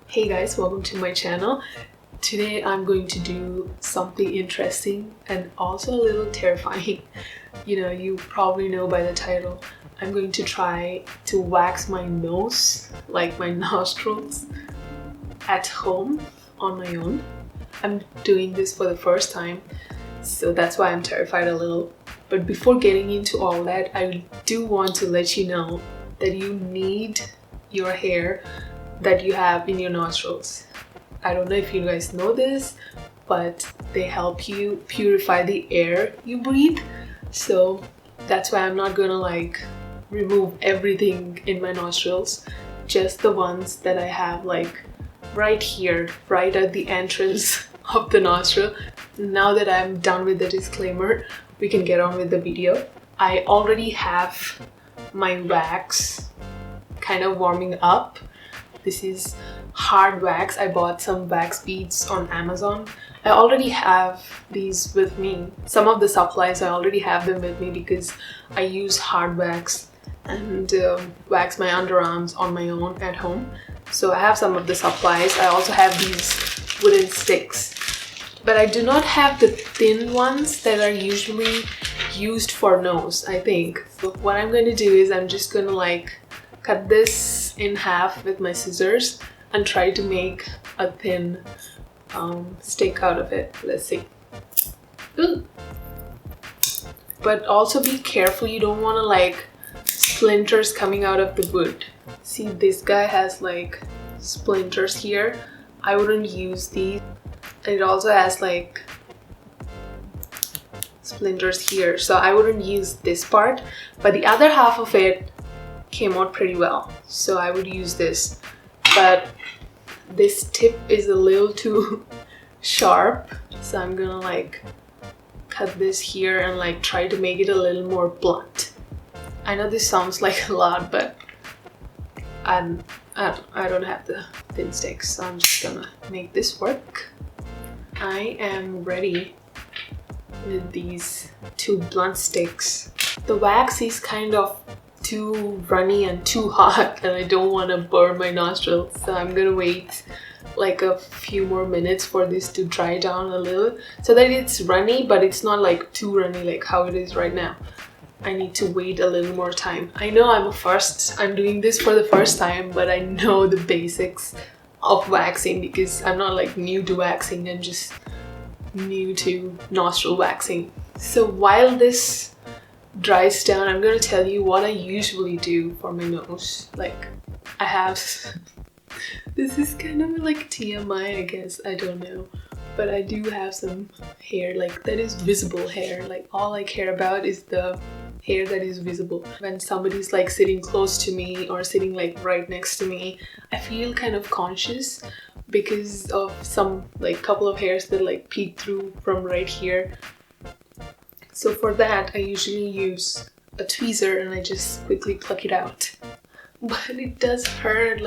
Hey guys, welcome to my channel. Today I'm going to do something interesting and also a little terrifying. You probably know by the title. I'm going to try to wax my nose, like my nostrils, at home on my own. I'm doing this for the first time, so that's why I'm terrified a little. But before getting into all that, I do want to let you know that you need your hair that you have in your nostrils. I don't know if you guys know this, but they help you purify the air you breathe. So that's why I'm not gonna remove everything in my nostrils, just the ones that I have right here, right at the entrance of the nostril. Now that I'm done with the disclaimer, we can get on with the video. I already have my wax kind of warming up. This is hard wax. I bought some wax beads on Amazon. I already have these with me. Some of the supplies, I already have them with me because I use hard wax and wax my underarms on my own at home. So I have some of the supplies. I also have these wooden sticks. But I do not have the thin ones that are usually used for nose, I think. So what I'm going to do is I'm just going to cut this in half with my scissors and try to make a thin stick out of it. Let's see. Ooh. But also be careful, you don't want to splinters coming out of the wood. See, this guy has splinters here. I wouldn't use these. It also has splinters here, so I wouldn't use this part, but the other half of it came out pretty well, so I would use this. But this tip is a little too sharp, so I'm gonna cut this here and try to make it a little more blunt. I know this sounds like a lot, but I don't have the thin sticks, so I'm just gonna make this work. I am ready with these two blunt sticks. The wax is kind of too runny and too hot, and I don't want to burn my nostrils, so I'm gonna wait a few more minutes for this to dry down a little so that it's runny, but it's not too runny like how it is right now. I need to wait a little more time. I know I'm doing this for the first time, but I know the basics of waxing because I'm not new to waxing, I'm just new to nostril waxing. So while this dries down, I'm gonna tell you what I usually do for my nose. I have this is kind of TMI, I guess, I don't know, but I do have some hair that is visible hair. All I care about is the hair that is visible. When somebody's sitting close to me or sitting right next to me, I feel kind of conscious because of some couple of hairs that peek through from right here. So for that, I usually use a tweezer and I just quickly pluck it out. But it does hurt,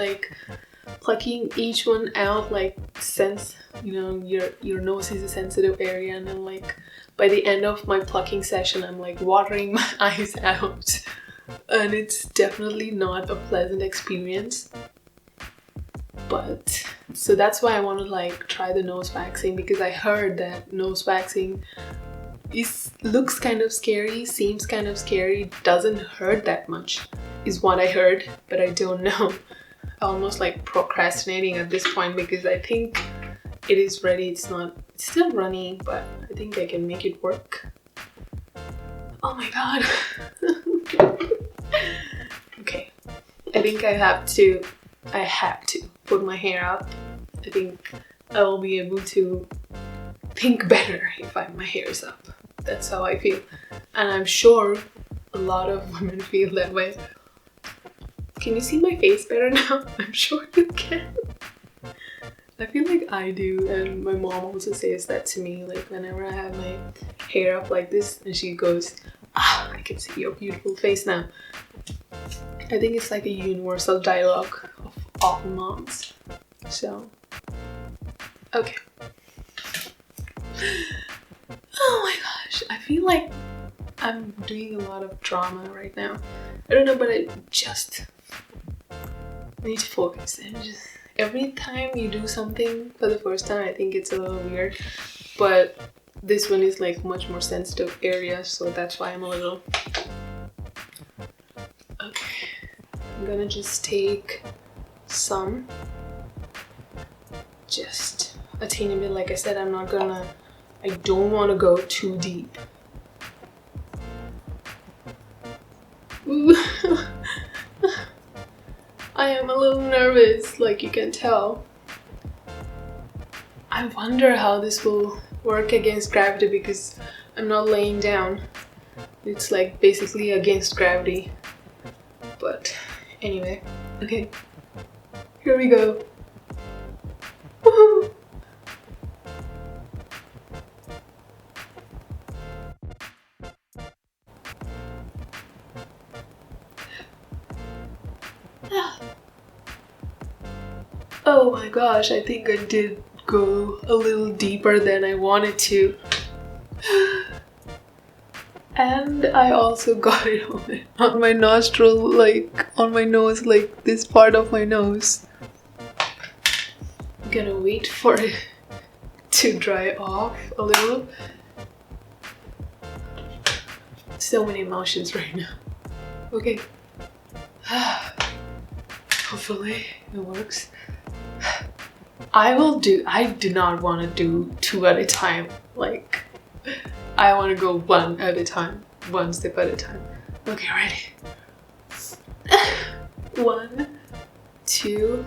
plucking each one out, since your nose is a sensitive area, and then by the end of my plucking session, I'm watering my eyes out, and it's definitely not a pleasant experience. But so that's why I want to try the nose waxing, because I heard that nose waxing looks kind of scary, seems kind of scary, doesn't hurt that much is what I heard, but I don't know. Almost procrastinating at this point because I think it is ready. It's still runny, but I think I can make it work. Oh my god. Okay, I think I have to put my hair up. I think I will be able to think better if my hair is up. That's how I feel, and I'm sure a lot of women feel that way. Can you see my face better now? I'm sure you can. I feel I do, and my mom also says that to me, whenever I have my hair up like this, and she goes, I can see your beautiful face now. I think it's a universal dialogue of all moms. So, okay. Oh my gosh, I feel I'm doing a lot of drama right now. I don't know, but I need to focus and just Every time you do something for the first time, I think it's a little weird, but this one is like much more sensitive area, so that's why I'm a little... Okay, I'm gonna just take some, just a teeny bit. Like I said, I don't want to go too deep. Ooh. I am a little nervous, like you can tell. I wonder how this will work against gravity, because I'm not laying down. It's like basically against gravity. But anyway, okay, here we go. Woohoo! Oh my gosh, I think I did go a little deeper than I wanted to. And I also got it on my nostril, like on my nose, like this part of my nose. I'm gonna wait for it to dry off a little. So many emotions right now. Okay. Hopefully it works. I do not want to do 2 at a time. Like, I want to go 1 at a time, 1 step at a time. Okay, ready? 1, 2.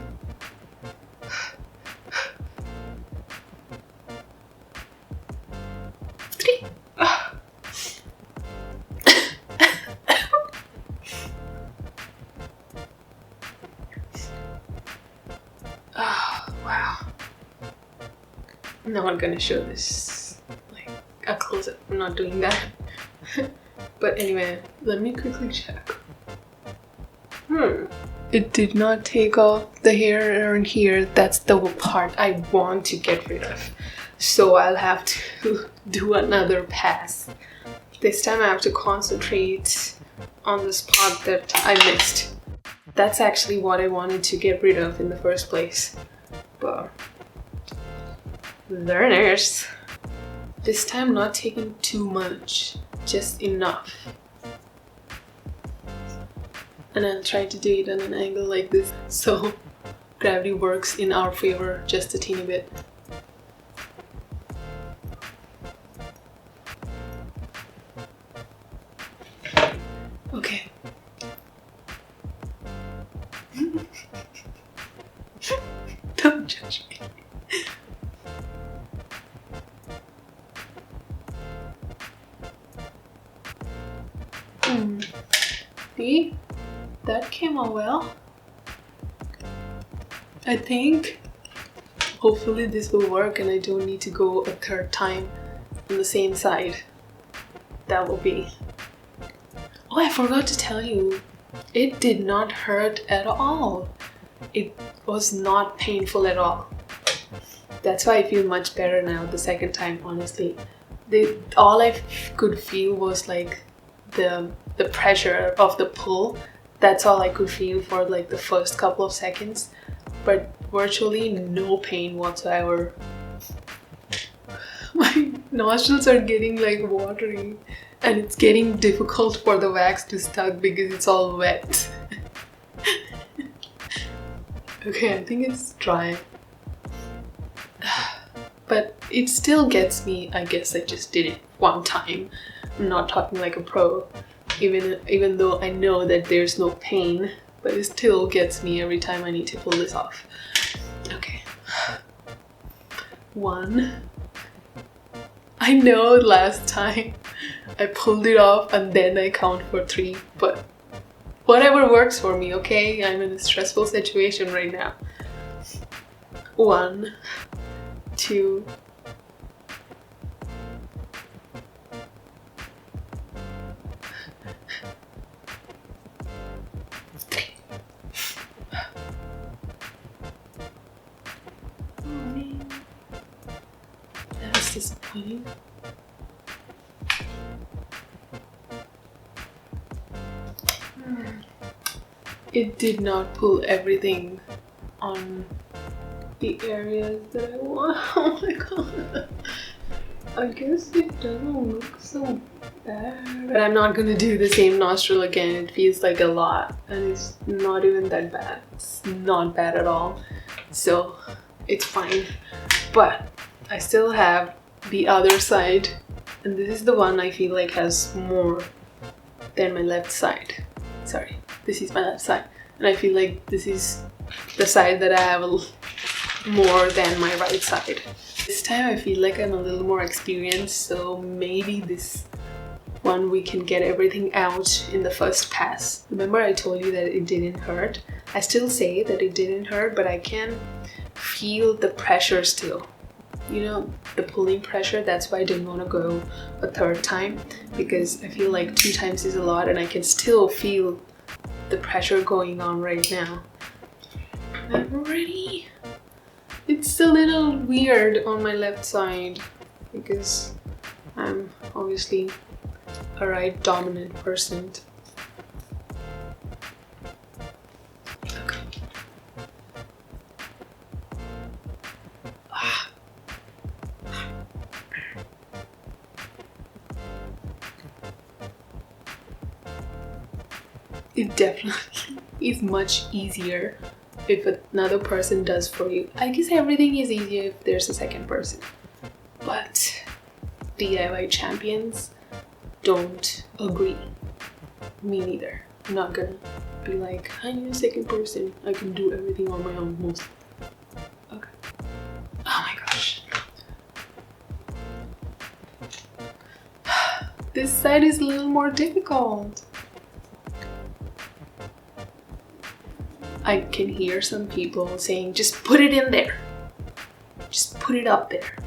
Oh, wow. Now I'm gonna show this like a close-up. I'm not doing that. But anyway, let me quickly check. It did not take off the hair around here. That's the part I want to get rid of. So I'll have to do another pass. This time I have to concentrate on the spot that I missed. That's actually what I wanted to get rid of in the first place. But learners. This time not taking too much, just enough. And I'll try to do it on an angle like this, so gravity works in our favor just a teeny bit. Okay. Don't judge me. See? That came out well. I think hopefully this will work and I don't need to go a 3rd time on the same side. That will be... Oh, I forgot to tell you. It did not hurt at all. It was not painful at all. That's why I feel much better now the 2nd time, honestly. All I could feel was like the pressure of the pull. That's all I could feel for like the first couple of seconds, but virtually no pain whatsoever. My nostrils are getting like watery and it's getting difficult for the wax to stuck because it's all wet. Okay, I think it's dry. But it still gets me. I guess I just did it 1 time. I'm not talking like a pro. Even though I know that there's no pain, but it still gets me every time I need to pull this off. Okay. 1. I know last time I pulled it off and then I count for 3, but whatever works for me, okay? I'm in a stressful situation right now. 1, 2, 3. Oh man, that was disappointing. It did not pull everything on the areas that I want. Oh my god. I guess it doesn't look so bad. But I'm not gonna do the same nostril again. It feels like a lot and it's not even that bad. It's not bad at all. So it's fine. But I still have the other side, and this is the one I feel like has more than my left side. Sorry, this is my left side. And I feel like this is the side that I have more than my right side. This time I feel like I'm a little more experienced, so maybe this one we can get everything out in the first pass. Remember I told you that it didn't hurt? I still say that it didn't hurt, but I can feel the pressure still. You know, the pulling pressure. That's why I didn't want to go a third time, because I feel like 2 times is a lot and I can still feel the pressure going on right now. I'm ready. It's a little weird on my left side because I'm obviously a right dominant person. Okay. It definitely is much easier if another person does for you. I guess everything is easier if there's a second person. But DIY champions don't agree. Me neither. I'm not gonna be like, I need a second person. I can do everything on my own most. Okay. Oh my gosh. This side is a little more difficult. I can hear some people saying, just put it in there. Just put it up there.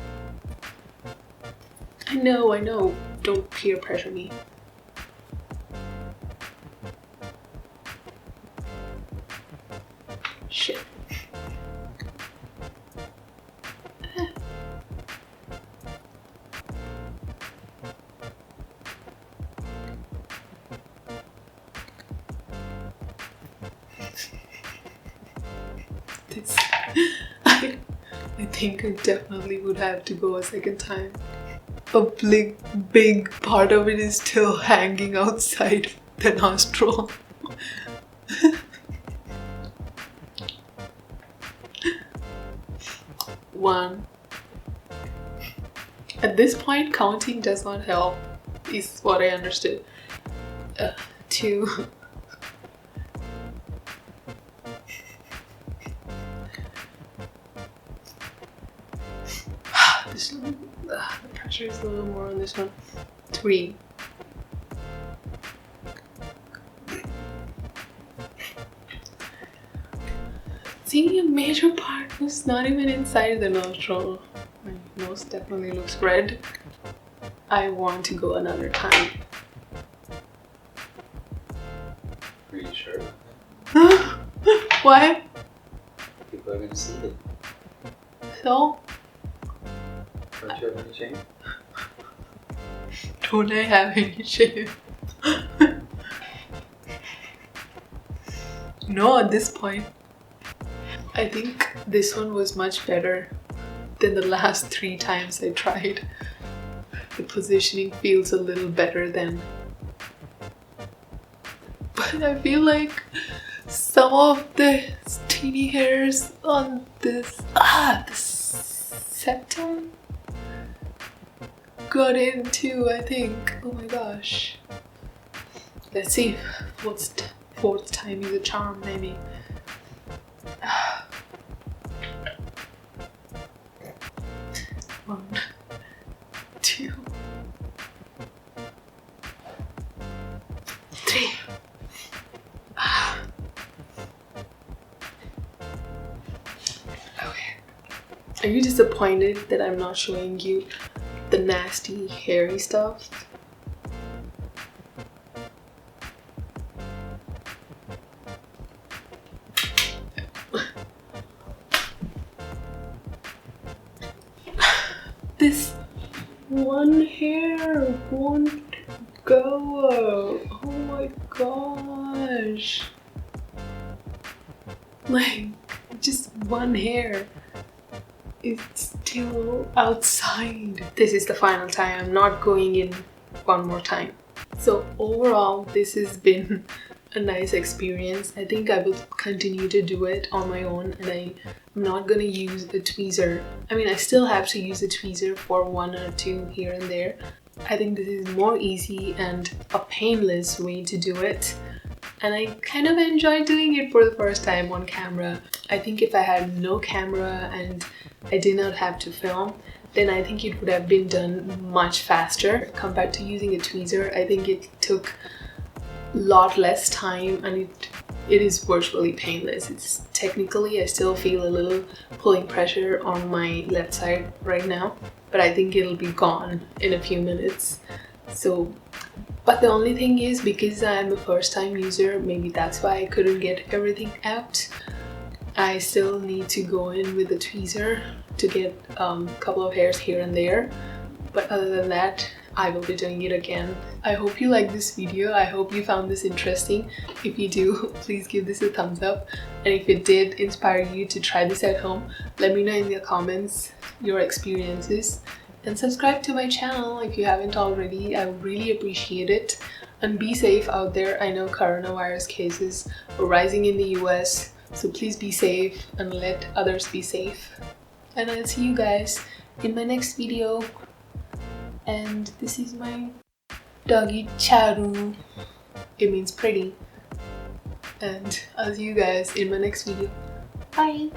I know. Don't peer pressure me. Shit. I think I definitely would have to go a second time. A big part of it is still hanging outside the nostril. One. At this point, counting does not help, is what I understood. 2. This one, the pressure is a little more on this one. 3. See, a major part was not even inside the nostril. My nose definitely looks red. I want to go another time. Are you sure about that? Why? People are gonna see it. So? Don't you have any shame? Don't I have any shame? No, at this point. I think this one was much better than the last 3 times I tried. The positioning feels a little better then. But I feel like some of the teeny hairs on this, the septum got in too, I think. Oh my gosh. Let's see. Fourth time is a charm, maybe. 1, 2, 3. Okay. Are you disappointed that I'm not showing you the nasty, hairy stuff? This one hair won't go. Oh my gosh. Like, just one hair. is still outside. This is the final time. I'm not going in one more time. So overall, this has been a nice experience. I think I will continue to do it on my own, and I'm not gonna use a tweezer. I mean, I still have to use a tweezer for one or two here and there. I think this is more easy and a painless way to do it. And I kind of enjoyed doing it for the first time on camera. I think if I had no camera and I did not have to film, then I think it would have been done much faster compared to using a tweezer. I think it took a lot less time, and it is virtually painless. It's technically, I still feel a little pulling pressure on my left side right now, but I think it'll be gone in a few minutes. So, but the only thing is, because I'm a first time user, maybe that's why I couldn't get everything out. I still need to go in with a tweezer to get a couple of hairs here and there. But other than that, I will be doing it again. I hope you liked this video. I hope you found this interesting. If you do, please give this a thumbs up. And if it did inspire you to try this at home, let me know in the comments your experiences. And subscribe to my channel if you haven't already. I would really appreciate it. And be safe out there. I know coronavirus cases are rising in the US, so please be safe and let others be safe. And I'll see you guys in my next video. And this is my doggy Charu. It means pretty. And I'll see you guys in my next video. Bye!